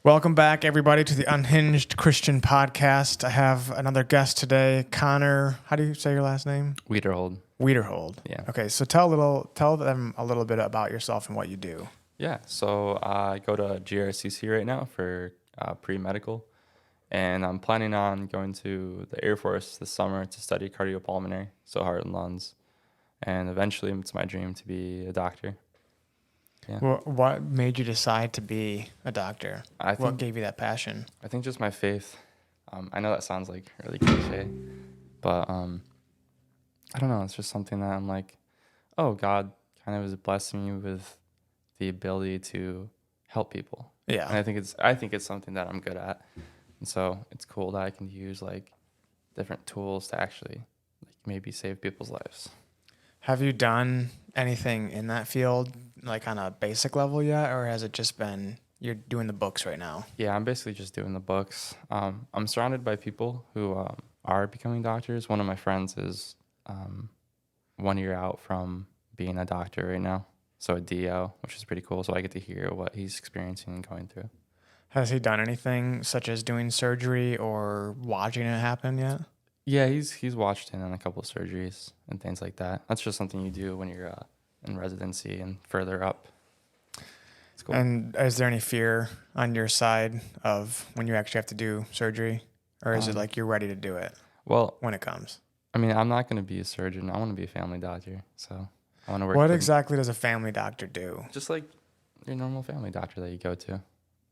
Welcome back, everybody, to the Unhinged Christian Podcast. I have another guest today, Connor. How do you say your last name? Wiederhold. Widerhold. Yeah. Okay, so tell them a little bit about yourself and what you do. Yeah. So I go to GRCC right now for pre-medical, and I'm planning on going to the Air Force this summer to study cardiopulmonary, so heart and lungs, and eventually it's my dream to be a doctor. Yeah. Well, what made you decide to be a doctor? What think gave you that passion? I think just my faith. I know that sounds like really cliche, but I don't know. It's just something that I'm like, oh, God kind of is blessing me with the ability to help people. Yeah. And I think it's something that I'm good at. And so it's cool that I can use like different tools to actually like maybe save people's lives. Have you done anything in that field, like on a basic level yet, or has it just been you're doing the books right now? Yeah, I'm basically just doing the books. I'm surrounded by people who are becoming doctors. One of my friends is 1 year out from being a doctor right now. So a DO, which is pretty cool. So I get to hear what he's experiencing and going through. Has he done anything such as doing surgery or watching it happen yet? Yeah, he's watched in on a couple of surgeries and things like that. That's just something you do when you're in residency and further up. It's cool. And is there any fear on your side of when you actually have to do surgery? Or is it like you're ready to do it Well, when it comes? I mean, I'm not going to be a surgeon. I want to be a family doctor. So I want to work. What exactly does a family doctor do? Just like your normal family doctor that you go to.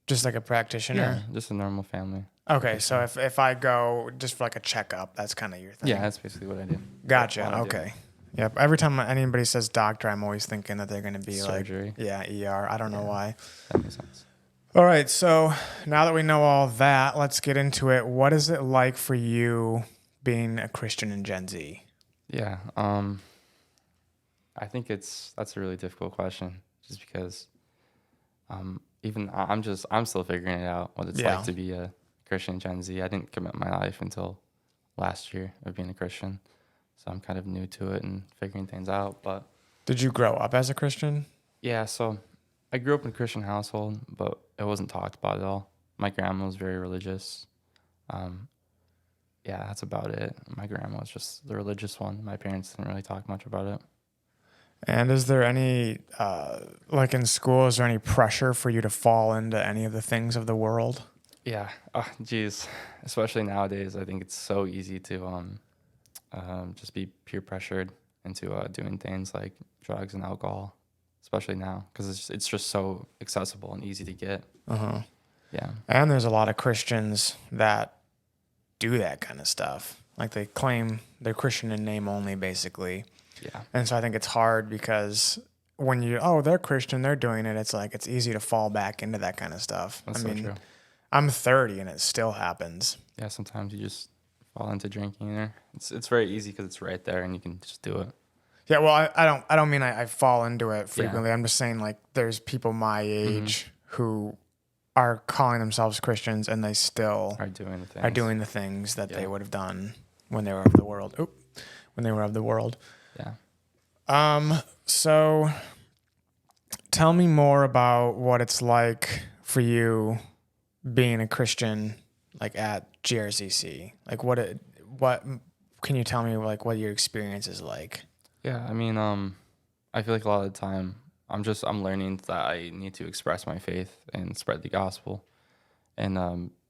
Just like a practitioner? Yeah, just a normal family. Okay, so if I go just for like a checkup, that's kind of your thing. Yeah, that's basically what I do. Gotcha. Okay. Yep. Every time anybody says doctor, I'm always thinking that they're going to be surgery. Like, ER. I don't know why. That makes sense. All right. So now that we know all that, let's get into it. What is it like for you being a Christian in Gen Z? Yeah. I think that's a really difficult question, just because even I'm still figuring it out what it's like to be a Christian Gen Z. I didn't commit my life until last year of being a Christian, so I'm kind of new to it and figuring things out. But Did you grow up as a Christian? yeah, so I grew up in a Christian household, but it wasn't talked about at all. My grandma was very religious. Yeah, that's about it. My grandma was just the religious one. My parents didn't really talk much about it. And is there any, like in school, is there any pressure for you to fall into any of the things of the world? Yeah, geez. Especially nowadays, I think it's so easy to just be peer pressured into doing things like drugs and alcohol, especially now, because it's just so accessible and easy to get. Yeah. And there's a lot of Christians that do that kind of stuff. Like they claim they're Christian in name only, basically. Yeah. And so I think it's hard because when they're Christian, they're doing it. It's like it's easy to fall back into that kind of stuff. That's so true. I'm 30 and it still happens. Yeah, sometimes you just fall into drinking there. It's very easy because it's right there and you can just do it. Yeah, well, I don't mean I fall into it frequently. I'm just saying like there's people my age who are calling themselves Christians and they still are doing the things that they would have done when they were of the world. Yeah. So tell me more about what it's like for you being a Christian, like at GRCC. Like what can you tell me like what your experience is like? Yeah, I mean, I feel like a lot of the time I'm learning that I need to express my faith and spread the gospel. And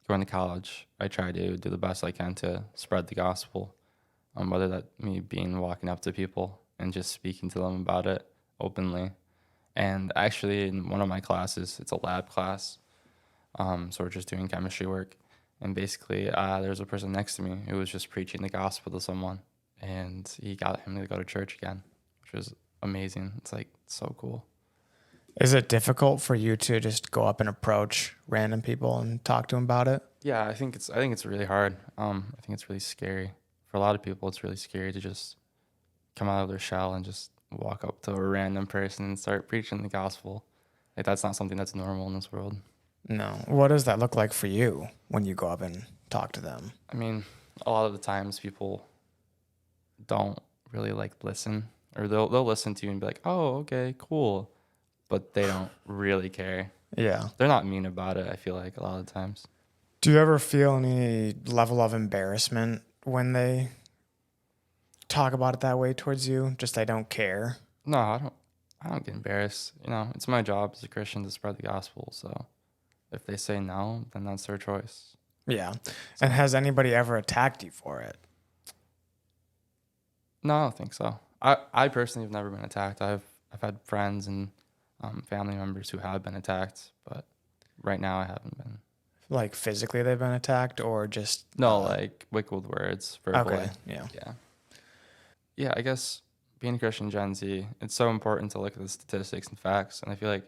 going to college, I try to do the best I can to spread the gospel. Whether that me walking up to people and just speaking to them about it openly. And actually, in one of my classes, it's a lab class, so we're just doing chemistry work. And basically, there's a person next to me who was just preaching the gospel to someone, and he got him to go to church again, which was amazing. It's like so cool. Is it difficult for you to just go up and approach random people and talk to them about it? Yeah, I think it's really hard. I think it's really scary. For a lot of people, it's really scary to just come out of their shell and just walk up to a random person and start preaching the gospel. Like that's not something that's normal in this world. No. What does that look like for you when you go up and talk to them? I mean, a lot of the times people don't really like listen, or they'll listen to you and be like, "Oh, okay, cool," but they don't really care. Yeah. They're not mean about it, I feel like, a lot of times. Do you ever feel any level of embarrassment when they talk about it that way towards you? Just they don't care? No, I don't get embarrassed. You know, it's my job as a Christian to spread the gospel. So if they say no, then that's their choice. Yeah. And has anybody ever attacked you for it? No, I don't think so. I personally have never been attacked. I've had friends and family members who have been attacked, but right now I haven't been. Like physically they've been attacked or just... No, like wicked words, verbally. Okay, yeah. Yeah. Yeah, I guess being a Christian Gen Z, it's so important to look at the statistics and facts. And I feel like,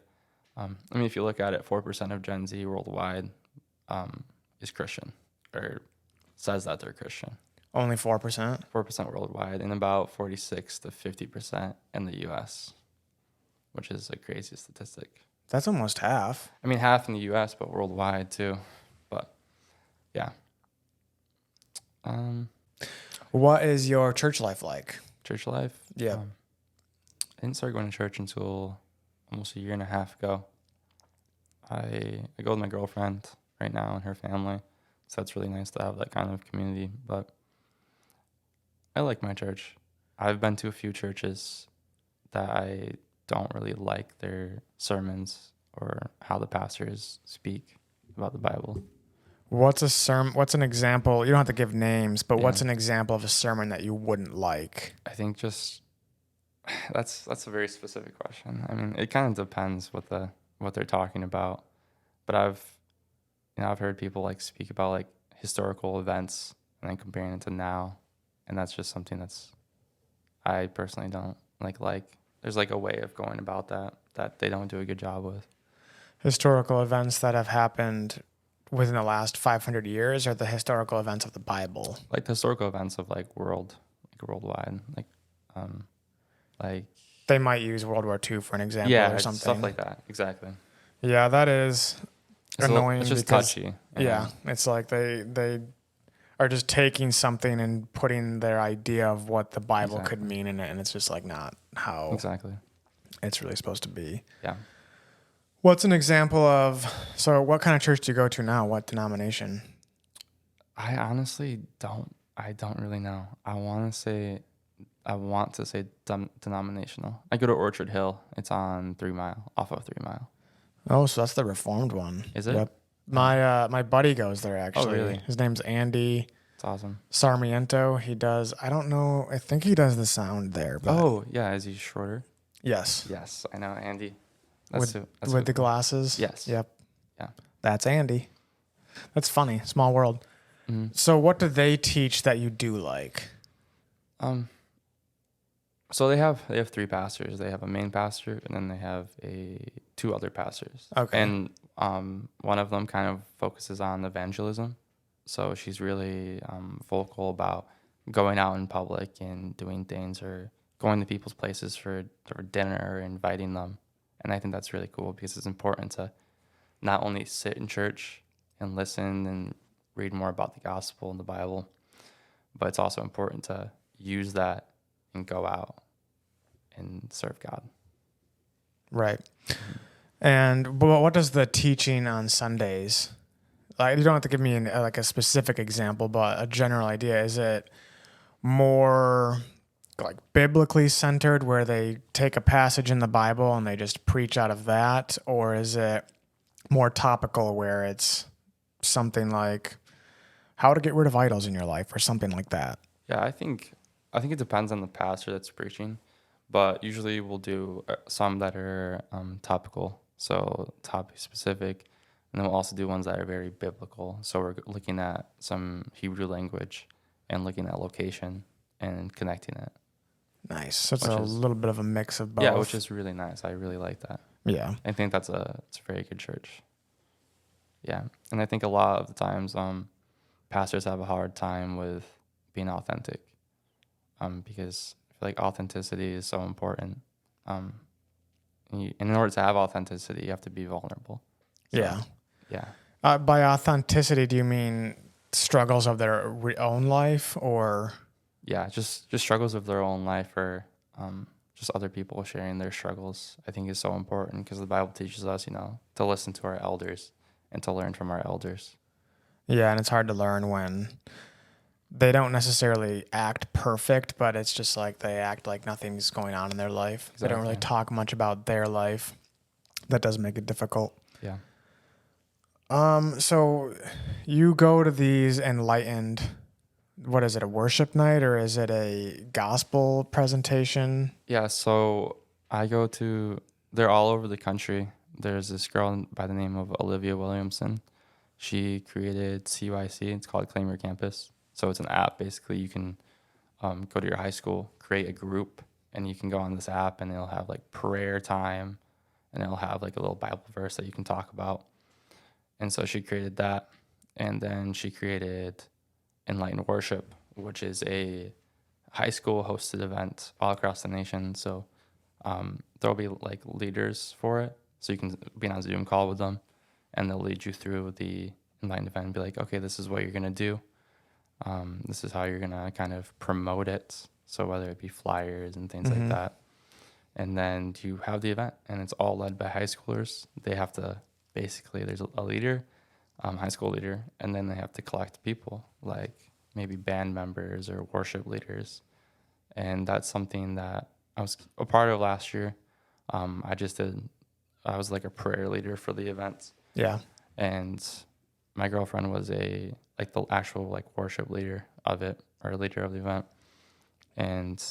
if you look at it, 4% of Gen Z worldwide is Christian or says that they're Christian. Only 4%? 4% worldwide, and about 46 to 50% in the U.S., which is a crazy statistic. That's almost half. I mean, half in the U.S., but worldwide too. But yeah. What is your church life like? Church life? Yeah. I didn't start going to church until almost a year and a half ago. I go with my girlfriend right now and her family, so it's really nice to have that kind of community. But I like my church. I've been to a few churches that I don't really like their sermons or how the pastors speak about the Bible. What's a sermon? What's an example? You don't have to give names, but Yeah. what's an example of a sermon that you wouldn't like? I think just that's a very specific question. I mean, it kind of depends what they're talking about. But I've heard people like speak about like historical events and then comparing it to now, and that's just something I personally don't like. There's like a way of going about that they don't do a good job with. Historical events that have happened within the last 500 years, or the historical events of the Bible? Like the historical events of worldwide, like They might use World War II for an example or something. Stuff like that. Exactly. Yeah, that is annoying. It's just because, touchy. Yeah, it's like they are just taking something and putting their idea of what the Bible could mean in it, and it's just like not how it's really supposed to be. Yeah. What's an example of... So what kind of church do you go to now? What denomination? I honestly don't. I don't really know. I want to say denominational. I go to Orchard Hill. It's on 3 Mile, off of 3 Mile. Oh, so that's the Reformed one. Is it? Yep. My buddy goes there, actually. Oh, really? His name's Andy. It's awesome. Sarmiento. He does... I don't know. I think he does the sound there. But Oh, yeah. Is he shorter? yes. Yes, I know Andy. With the glasses? Yes. Yep. Yeah. That's Andy. That's funny. Small world. Mm-hmm. So what do they teach that you do like? So they have 3 pastors. They have a main pastor, and then they have 2 other pastors. Okay. And one of them kind of focuses on evangelism. So she's really vocal about going out in public and doing things, or going to people's places for dinner, or inviting them. And I think that's really cool, because it's important to not only sit in church and listen and read more about the gospel and the Bible, but it's also important to use that and go out and serve God. Right. And but what does the teaching on Sundays, like, you don't have to give me a specific example, but a general idea. Is it more like biblically centered, where they take a passage in the Bible and they just preach out of that? Or is it more topical, where it's something like how to get rid of idols in your life or something like that? Yeah, I think it depends on the pastor that's preaching, but usually we'll do some that are topical, so topic specific, and then we'll also do ones that are very biblical. So we're looking at some Hebrew language and looking at location and connecting it. Nice. So it's a little bit of a mix of both. Yeah, which is really nice. I really like that. Yeah. I think it's a very good church. Yeah, and I think a lot of the times pastors have a hard time with being authentic, because I feel like authenticity is so important. And in order to have authenticity, you have to be vulnerable. So, yeah. Yeah. By authenticity, do you mean struggles of their own life, or? Yeah, just struggles of their own life, or just other people sharing their struggles, I think is so important because the Bible teaches us, to listen to our elders and to learn from our elders. Yeah, and it's hard to learn when they don't necessarily act perfect, but it's just like they act like nothing's going on in their life. Exactly. They don't really talk much about their life. That does make it difficult. Yeah. So you go to these enlightened, what is it, a worship night or is it a gospel presentation? Yeah, so they're all over the country. There's this girl by the name of Olivia Williamson. She created CYC. It's called Claim Your Campus. So it's an app. Basically, you can go to your high school, create a group, and you can go on this app, and it'll have like prayer time, and it'll have like a little Bible verse that you can talk about. And so she created that, and then she created Enlightened Worship, which is a high school hosted event all across the nation. So there'll be like leaders for it, so you can be on a Zoom call with them, and they'll lead you through the Enlightened event and be like, okay, this is what you're gonna do. This is how you're gonna kind of promote it. So whether it be flyers and things like that, and then you have the event, and it's all led by high schoolers. They have to basically there's a leader, high school leader, and then they have to collect people like maybe band members or worship leaders, and that's something that I was a part of last year. I was like a prayer leader for the event. Yeah. And my girlfriend was the actual like worship leader of it, or leader of the event. And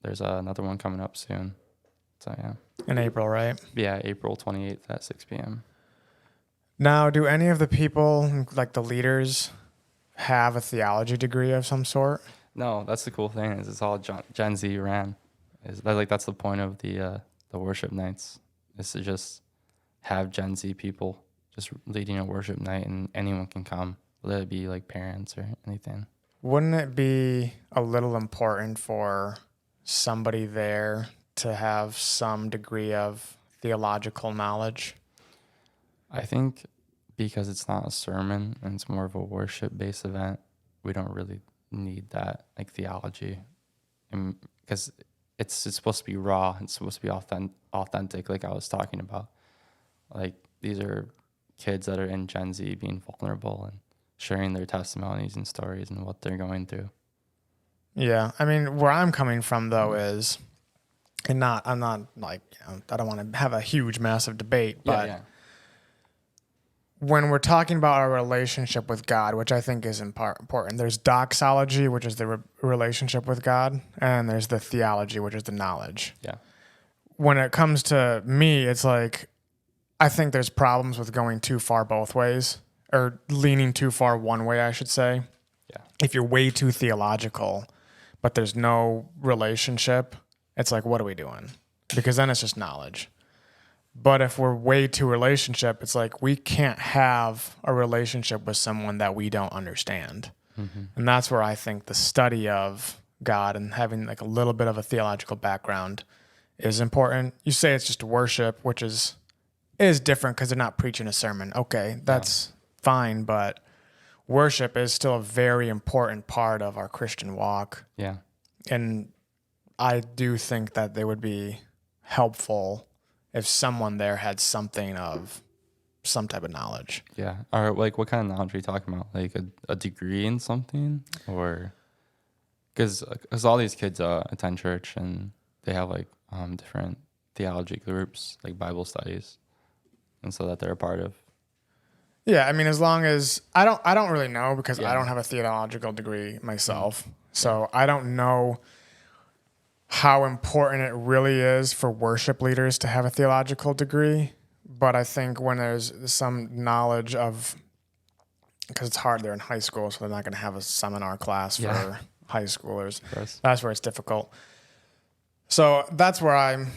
there's another one coming up soon. So yeah. In April, right? Yeah, April 28th at 6 p.m. Now, do any of the people, like the leaders, have a theology degree of some sort? No, that's the cool thing is it's all Gen Z ran. That's the point of the worship nights, is to just have Gen Z people just leading a worship night, and anyone can come, whether it be like parents or anything. Wouldn't it be a little important for somebody there to have some degree of theological knowledge? I think because it's not a sermon and it's more of a worship-based event, we don't really need that like theology, because it's supposed to be raw. It's supposed to be authentic, like I was talking about. Like these are kids that are in Gen Z being vulnerable and sharing their testimonies and stories and what they're going through. Yeah, I mean, where I'm coming from though is, I'm not like, I don't want to have a huge, massive debate, but when we're talking about our relationship with God, which I think is important, there's doxology, which is the relationship with God, and there's the theology, which is the knowledge. Yeah. When it comes to me, it's like, I think there's problems with going too far both ways, or leaning too far one way, I should say. Yeah. If you're way too theological, but there's no relationship, it's like, what are we doing? Because then it's just knowledge. But if we're way too relationship, it's like we can't have a relationship with someone that we don't understand. Mm-hmm. And that's where I think the study of God and having like a little bit of a theological background is important. You say it's just worship, which is different because they're not preaching a sermon. Okay, that's fine, but worship is still a very important part of our Christian walk. Yeah. And I do think that they would be helpful if someone there had some type of knowledge. Yeah. Or like, what kind of knowledge are you talking about? Like a degree in something, or because all these kids attend church and they have like different theology groups, like Bible studies, and so that they're a part of. Yeah, I mean, as long as I don't really know because I don't have a theological degree myself, so I don't know how important it really is for worship leaders to have a theological degree. But I think when there's some knowledge of, because it's hard, they're in high school, so they're not going to have a seminar class for high schoolers. That's where it's difficult. So that's where I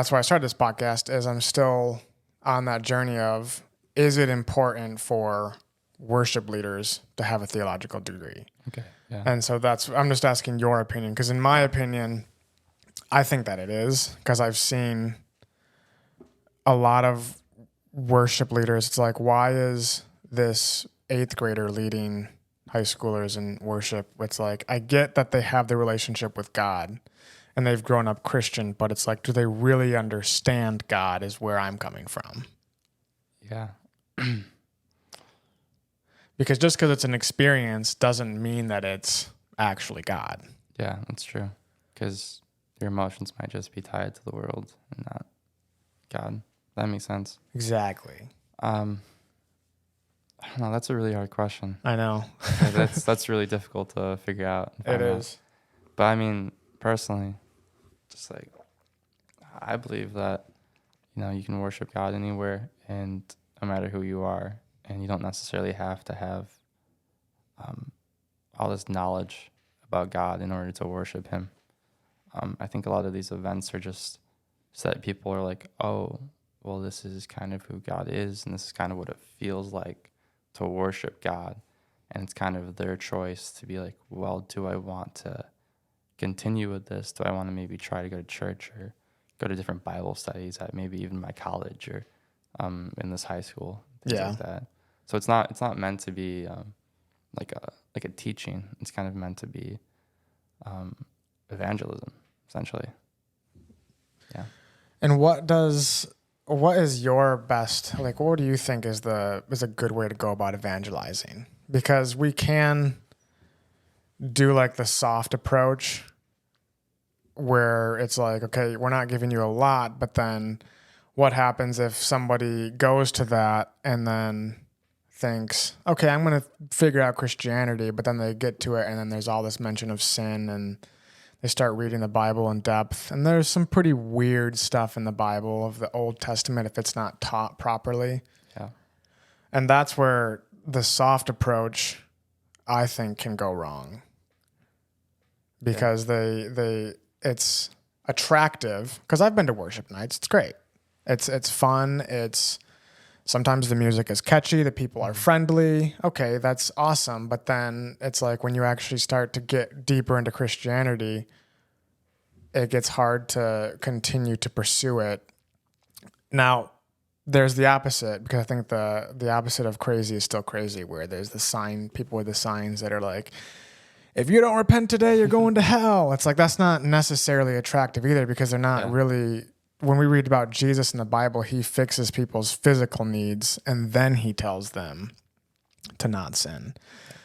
started this podcast, is I'm still on that journey of, is it important for worship leaders to have a theological degree? Okay. Yeah. And so I'm just asking your opinion, because in my opinion, I think that it is, because I've seen a lot of worship leaders. It's like, why is this 8th grader leading high schoolers in worship? It's like, I get that they have the relationship with God and they've grown up Christian, but it's like, do they really understand God is where I'm coming from. Yeah. Because just because it's an experience doesn't mean that it's actually God. Yeah, that's true. Because your emotions might just be tied to the world and not God. That makes sense. Exactly. I don't know. That's a really hard question. I know. That's really difficult to figure out. It is. But I mean, personally, just like I believe that you can worship God anywhere, and no matter who you are, and you don't necessarily have to have all this knowledge about God in order to worship Him. I think a lot of these events are just so that people are like, oh, well, this is kind of who God is, and this is kind of what it feels like to worship God. And it's kind of their choice to be like, well, do I want to continue with this? Do I want to maybe try to go to church or go to different Bible studies at maybe even my college or in this high school, things like that. So it's not meant to be like a teaching. It's kind of meant to be evangelism, essentially. Yeah. And what is your best, like, what do you think is a good way to go about evangelizing? Because we can do like the soft approach where it's like, okay, we're not giving you a lot, but then what happens if somebody goes to that and then thinks, okay, I'm going to figure out Christianity, but then they get to it and then there's all this mention of sin and they start reading the Bible in depth. And there's some pretty weird stuff in the Bible of the Old Testament if it's not taught properly. Yeah. And that's where the soft approach, I think, can go wrong. Because it's attractive. Because I've been to worship nights. It's great. It's fun. Sometimes the music is catchy. The people are friendly. Okay, that's awesome. But then it's like when you actually start to get deeper into Christianity, it gets hard to continue to pursue it. Now, there's the opposite, because I think the opposite of crazy is still crazy, where there's people with the signs that are like, if you don't repent today, you're going to hell. It's like, that's not necessarily attractive either, because they're not really, when we read about Jesus in the Bible, he fixes people's physical needs and then he tells them to not sin.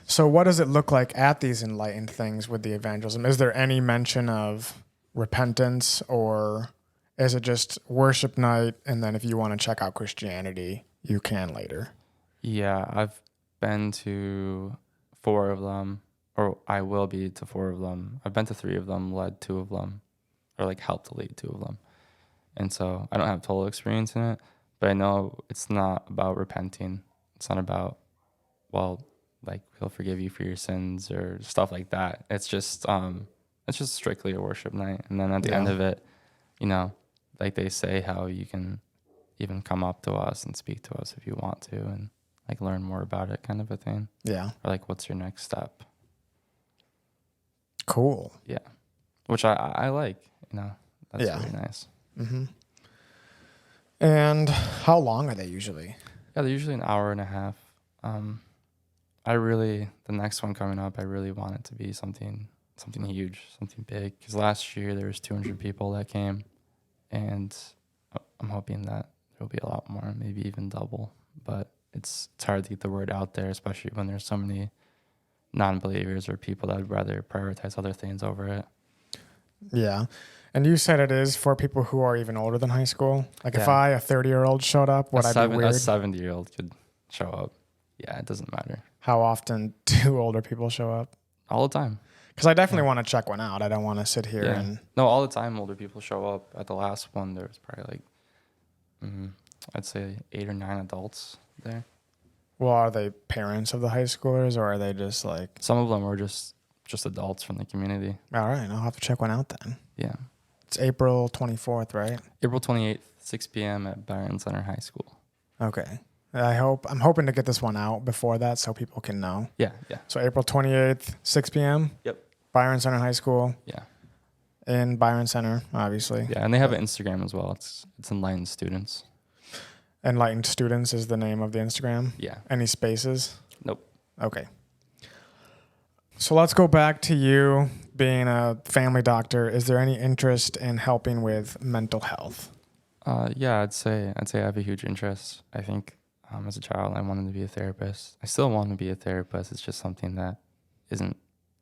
So what does it look like at these enlightened things with the evangelism? Is there any mention of repentance, or is it just worship night, and then if you want to check out Christianity, you can later? Yeah, I've been to 4 of them, or I will be to 4 of them. I've been to 3 of them, led 2 of them, or like helped to lead 2 of them. And so I don't have total experience in it, but I know it's not about repenting. It's not about, well, like he'll forgive you for your sins or stuff like that. It's just strictly a worship night. And then at the end of it, like they say how you can even come up to us and speak to us if you want to and like learn more about it, kind of a thing. Yeah. Or like, what's your next step? Cool. Yeah. Which I like, that's really nice. Mm-hmm. And how long are they usually? Yeah, they're usually an hour and a half. The next one coming up, I really want it to be something huge, something big. Because last year there was 200 people that came, and I'm hoping that there'll be a lot more, maybe even double. But it's hard to get the word out there, especially when there's so many non-believers or people that would rather prioritize other things over it. Yeah. And you said it is for people who are even older than high school? Like if a 30-year-old showed up, would I be weird? A 70-year-old could show up. Yeah, it doesn't matter. How often do older people show up? All the time. Because I definitely want to check one out. I don't want to sit here and... No, all the time older people show up. At the last one, there was probably like, I'd say 8 or 9 adults there. Well, are they parents of the high schoolers, or are they just like... Some of them were just adults from the community. All right, I'll have to check one out then. Yeah. It's April 24th, right? April 28th, 6 p.m. at Byron Center High School. Okay. I'm hoping to get this one out before that so people can know. Yeah. So April 28th, 6 p.m. Yep. Byron Center High School. Yeah. In Byron Center, obviously. Yeah, and they have an Instagram as well. It's Enlightened Students. Enlightened Students is the name of the Instagram? Yeah. Any spaces? Nope. Okay. So let's go back to you being a family doctor. Is there any interest in helping with mental health? Yeah, I'd say I have a huge interest. I think as a child, I wanted to be a therapist. I still want to be a therapist. It's just something that isn't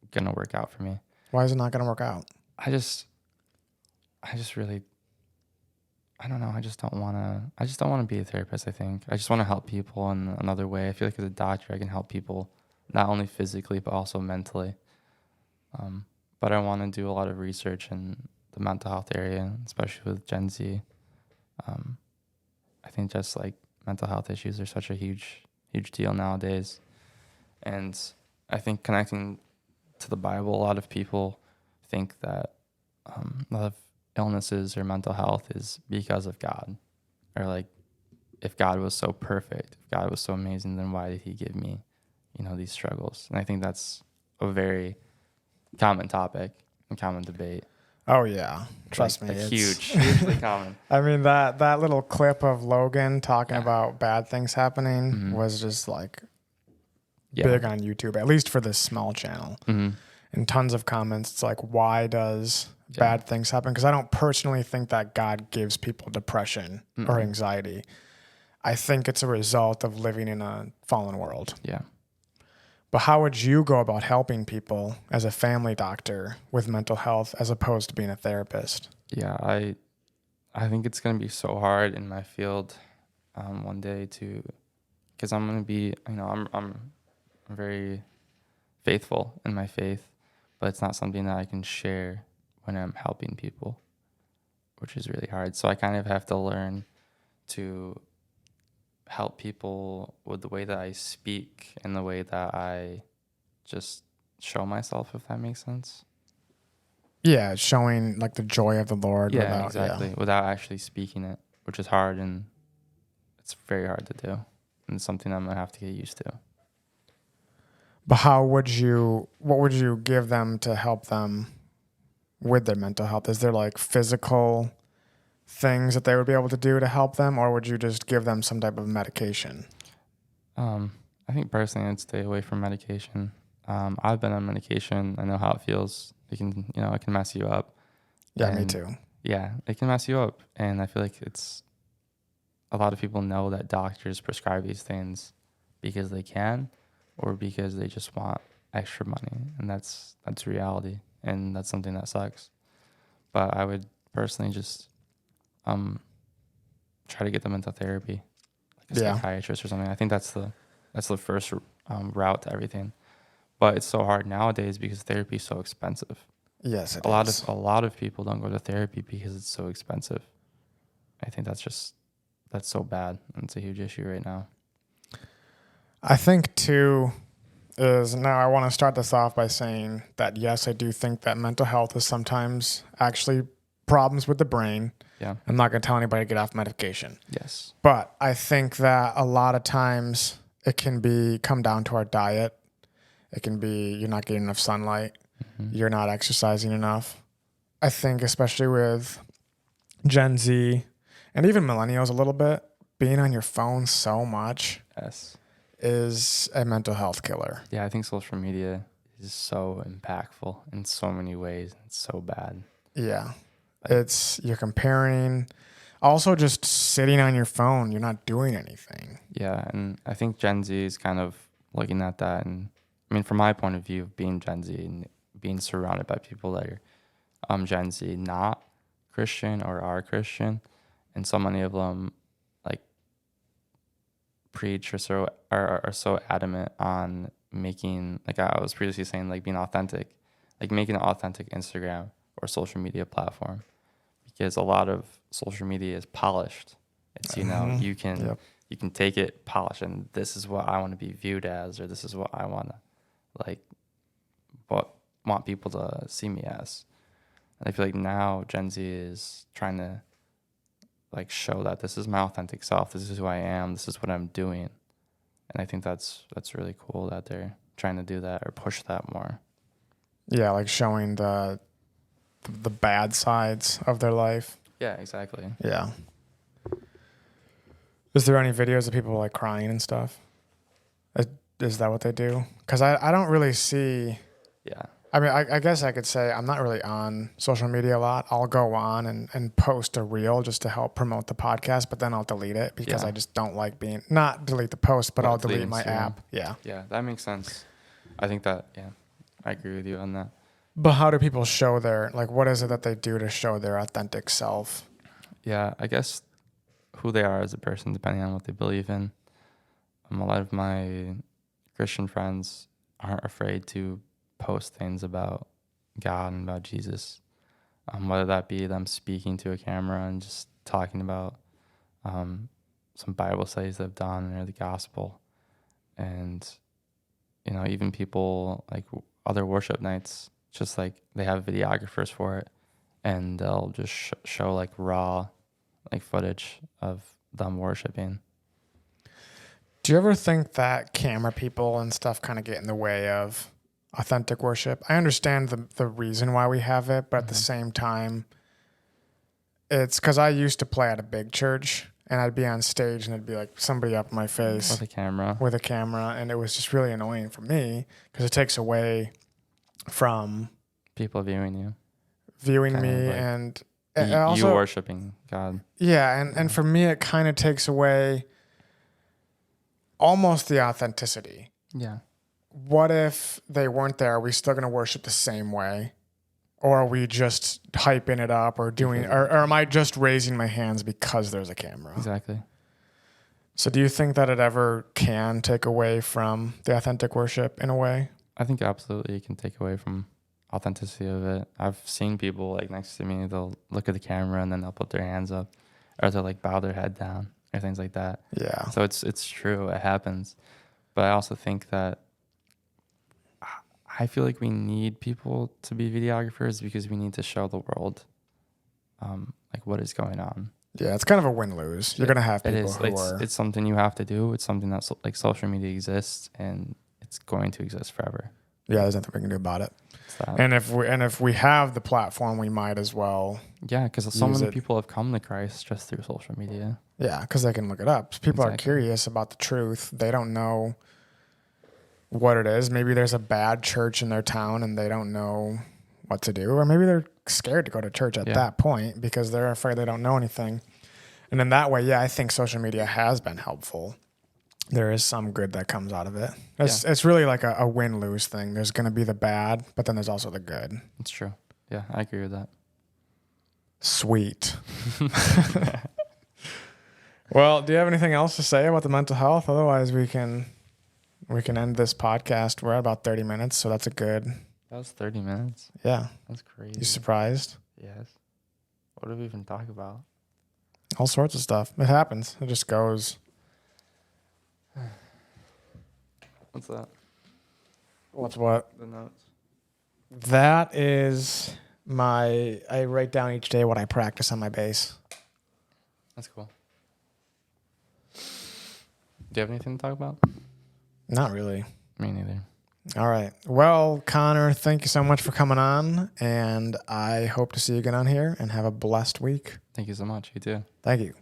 gonna work out for me. Why is it not going to work out? I just really, I don't know. I just don't want to be a therapist. I think I just want to help people in another way. I feel like as a doctor, I can help people not only physically but also mentally. But I want to do a lot of research in the mental health area, especially with Gen Z. I think just like mental health issues are such a huge deal nowadays. And I think connecting to the Bible, a lot of people think that a lot of illnesses or mental health is because of God. Or like, if God was so perfect, if God was so amazing, then why did he give me, these struggles? And I think that's a very common topic and common debate. Oh yeah, trust me, it's hugely common. I mean that little clip of Logan talking about bad things happening was just like big on YouTube, at least for this small channel. And tons of comments. It's like, why does bad things happen? Because I don't personally think that God gives people depression or anxiety. I think it's a result of living in a fallen world. Yeah. But how would you go about helping people as a family doctor with mental health as opposed to being a therapist? Yeah, I think it's gonna be so hard in my field one day because I'm gonna be, I'm very faithful in my faith, but it's not something that I can share when I'm helping people, which is really hard. So I kind of have to learn to help people with the way that I speak and the way that I just show myself, if that makes sense. Yeah, showing like the joy of the Lord. Yeah, exactly. Without actually speaking it, which is hard, and it's very hard to do. And it's something I'm going to have to get used to. But what would you give them to help them with their mental health? Is there like physical things that they would be able to do to help them, or would you just give them some type of medication? I think personally I'd stay away from medication. I've been on medication. I know how it feels. It can mess you up. Yeah, me too. Yeah, it can mess you up. And I feel like a lot of people know that doctors prescribe these things because they can or because they just want extra money. And that's reality. And that's something that sucks. But I would personally just try to get them into therapy, like a psychiatrist or something. I think that's the first route to everything. But it's so hard nowadays because therapy is so expensive. Yes, it is. A lot of people don't go to therapy because it's so expensive. I think that's so bad, and it's a huge issue right now. I think too is now I want to start this off by saying that yes, I do think that mental health is sometimes actually problems with the brain. Yeah. I'm not going to tell anybody to get off medication. Yes. But I think that a lot of times it can come down to our diet. It can be you're not getting enough sunlight. You're not exercising enough. I think especially with Gen Z and even millennials a little bit, being on your phone so much is a mental health killer. Yeah, I think social media is so impactful in so many ways. It's so bad. Yeah. You're comparing. Also, just sitting on your phone, you're not doing anything. Yeah, and I think Gen Z is kind of looking at that. And I mean, from my point of view of being Gen Z and being surrounded by people that are Gen Z, not Christian or are Christian, and so many of them like preach or are so adamant on making, like I was previously saying, like being authentic, like making an authentic Instagram or social media platform, because a lot of social media is polished. It's you can take it, polish, and this is what I want to be viewed as, or this is what I want to want people to see me as. And I feel like now Gen Z is trying to like show that this is my authentic self, this is who I am, this is what I'm doing. And I think that's really cool that they're trying to do that or push that more. Yeah, like showing the bad sides of their life. Yeah, exactly. Yeah. Is there any videos of people like crying and stuff? Is that what they do? Because I don't really see Yeah. I mean, I guess I could say I'm not really on social media a lot. I'll go on and post a reel just to help promote the podcast, but then I'll delete it because I just don't like not delete the post, but I'll delete my app. Yeah. Yeah, that makes sense. I think that, I agree with you on that. But how do people show what is it that they do to show their authentic self? Yeah, I guess who they are as a person, depending on what they believe in. A lot of my Christian friends aren't afraid to post things about God and about Jesus, whether that be them speaking to a camera and just talking about some Bible studies they've done or the gospel. And, even people like other worship nights, just like they have videographers for it, and they'll just show like raw like footage of them worshiping. Do you ever think that camera people and stuff kind of get in the way of authentic worship? I understand the reason why we have it, but at the same time, it's because I used to play at a big church and I'd be on stage and it'd be like somebody up in my face With a camera. And it was just really annoying for me because it takes away from people viewing me like and also, you worshiping God. Yeah, and for me, it kind of takes away almost the authenticity. Yeah. What if they weren't there? Are we still going to worship the same way? Or are we just hyping it up or or am I just raising my hands because there's a camera? Exactly. So do you think that it ever can take away from the authentic worship in a way? I think absolutely it can take away from authenticity of it. I've seen people like next to me, they'll look at the camera and then they'll put their hands up or they'll like bow their head down or things like that. Yeah. So it's true. It happens. But I also think that I feel like we need people to be videographers because we need to show the world like what is going on. Yeah, it's kind of a win-lose. You're going to have people It's something you have to do. It's something that's like social media exists and it's going to exist forever. Yeah, there's nothing we can do about it. And if we have the platform, we might as well. Yeah, because so many people have come to Christ just through social media. Yeah, because they can look it up. People are curious about the truth. They don't know what it is. Maybe there's a bad church in their town and they don't know what to do. Or maybe they're scared to go to church at that point because they're afraid they don't know anything. And in that way, I think social media has been helpful. There is some good that comes out of it. It's really like a win-lose thing. There's going to be the bad, but then there's also the good. It's true. Yeah, I agree with that. Sweet. Well, do you have anything else to say about the mental health? Otherwise, we can end this podcast. We're at about 30 minutes, so that's a good. That was 30 minutes. Yeah. That's crazy. You surprised? Yes. What did we even talk about? All sorts of stuff. It happens. It just goes. What's that? What's what? The notes. That is I write down each day what I practice on my bass. That's cool. Do you have anything to talk about? Not really. Me neither. All right. Well, Connor, thank you so much for coming on, and I hope to see you again on here, and have a blessed week. Thank you so much. You too. Thank you.